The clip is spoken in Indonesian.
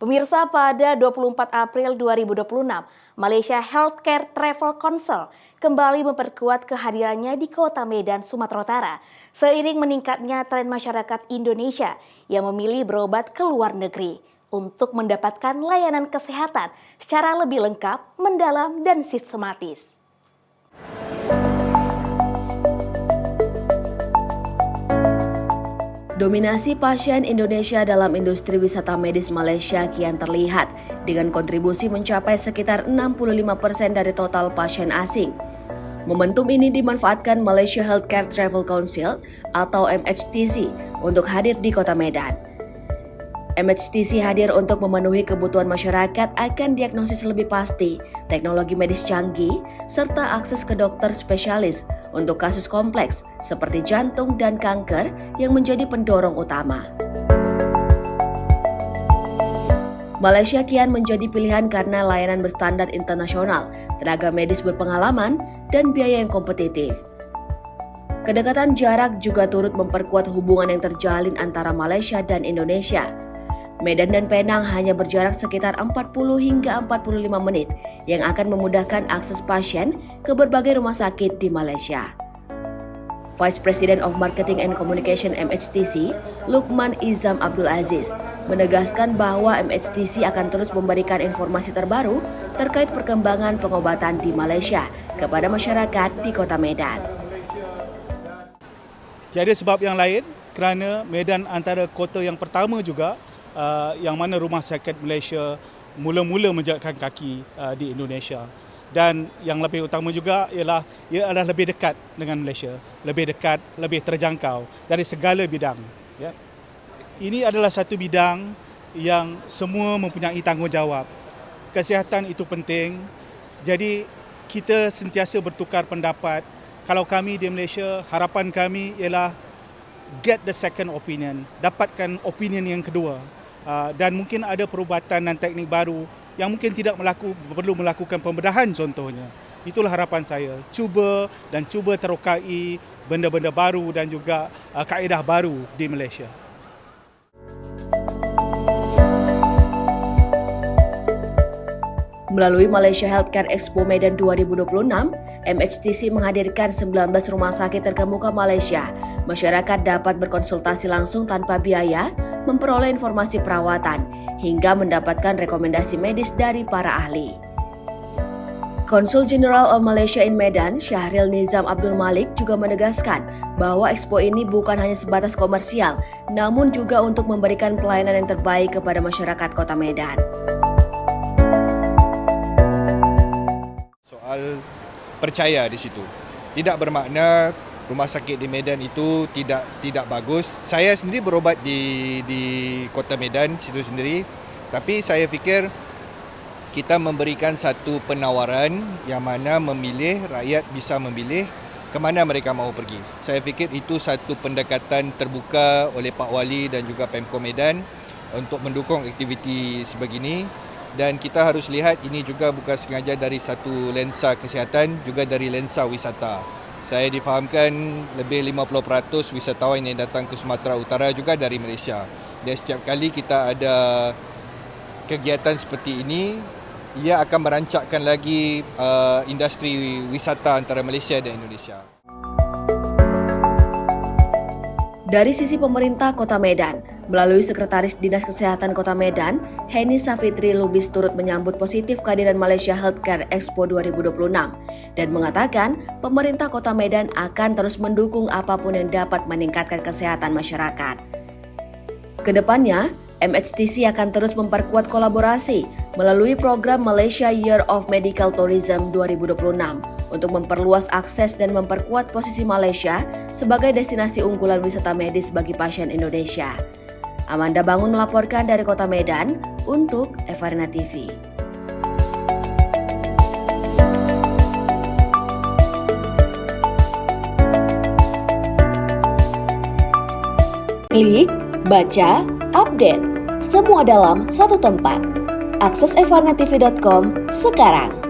Pemirsa, pada 24 April 2026, Malaysia Healthcare Travel Council kembali memperkuat kehadirannya di Kota Medan, Sumatera Utara, seiring meningkatnya tren masyarakat Indonesia yang memilih berobat ke luar negeri untuk mendapatkan layanan kesehatan secara lebih lengkap, mendalam, dan sistematis. Dominasi pasien Indonesia dalam industri wisata medis Malaysia kian terlihat dengan kontribusi mencapai sekitar 65% dari total pasien asing. Momentum ini dimanfaatkan Malaysia Healthcare Travel Council atau MHTC untuk hadir di Kota Medan. MHTC hadir untuk memenuhi kebutuhan masyarakat akan diagnosis lebih pasti, teknologi medis canggih, serta akses ke dokter spesialis untuk kasus kompleks seperti jantung dan kanker yang menjadi pendorong utama. Malaysia kian menjadi pilihan karena layanan berstandar internasional, tenaga medis berpengalaman, dan biaya yang kompetitif. Kedekatan jarak juga turut memperkuat hubungan yang terjalin antara Malaysia dan Indonesia. Medan dan Penang hanya berjarak sekitar 40 hingga 45 menit yang akan memudahkan akses pasien ke berbagai rumah sakit di Malaysia. Vice President of Marketing and Communication MHTC, Lukman Izam Abdul Aziz, menegaskan bahwa MHTC akan terus memberikan informasi terbaru terkait perkembangan pengobatan di Malaysia kepada masyarakat di Kota Medan. Jadi sebab yang lain kerana Medan antara kota yang pertama juga yang mana rumah sakit Malaysia mula-mula menjajakan kaki di Indonesia. Dan yang lebih utama juga ialah ia adalah lebih dekat dengan Malaysia, lebih dekat, lebih terjangkau dari segala bidang. Ya. Ini adalah satu bidang yang semua mempunyai tanggungjawab. Kesihatan itu penting, jadi kita sentiasa bertukar pendapat. Kalau kami di Malaysia, harapan kami ialah get the second opinion, dapatkan opinion yang kedua. Dan mungkin ada perubatan dan teknik baru yang mungkin tidak perlu melakukan pembedahan contohnya. Itulah harapan saya. Cuba terokai benda-benda baru dan juga kaedah baru di Malaysia. Melalui Malaysia Healthcare Expo Medan 2026, MHTC menghadirkan 19 rumah sakit terkemuka Malaysia. Masyarakat dapat berkonsultasi langsung tanpa biaya, memperoleh informasi perawatan, hingga mendapatkan rekomendasi medis dari para ahli. Konsul General of Malaysia in Medan, Syahril Nizam Abdul Malik juga menegaskan bahwa Expo ini bukan hanya sebatas komersial, namun juga untuk memberikan pelayanan yang terbaik kepada masyarakat Kota Medan. Soal percaya di situ. Tidak bermakna rumah sakit di Medan itu tidak bagus. Saya sendiri berobat di Kota Medan situ sendiri, tapi saya fikir kita memberikan satu penawaran yang mana rakyat bisa memilih ke mana mereka mahu pergi. Saya fikir itu satu pendekatan terbuka oleh Pak Wali dan juga Pemko Medan untuk mendukung aktiviti sebegini. Dan kita harus lihat ini juga bukan sengaja dari satu lensa kesihatan, juga dari lensa wisata. Saya difahamkan lebih 50% wisatawan yang datang ke Sumatera Utara juga dari Malaysia. Dan setiap kali kita ada kegiatan seperti ini, ia akan merancakkan lagi industri wisata antara Malaysia dan Indonesia. Dari sisi pemerintah Kota Medan, melalui Sekretaris Dinas Kesehatan Kota Medan, Heni Safitri Lubis turut menyambut positif kehadiran Malaysia Healthcare Expo 2026 dan mengatakan pemerintah Kota Medan akan terus mendukung apapun yang dapat meningkatkan kesehatan masyarakat. Kedepannya, MHTC akan terus memperkuat kolaborasi melalui program Malaysia Year of Medical Tourism 2026 untuk memperluas akses dan memperkuat posisi Malaysia sebagai destinasi unggulan wisata medis bagi pasien Indonesia. Amanda Bangun melaporkan dari Kota Medan untuk Evarina TV. Klik, baca, update. Semua dalam satu tempat. Akses evarnatv.com sekarang.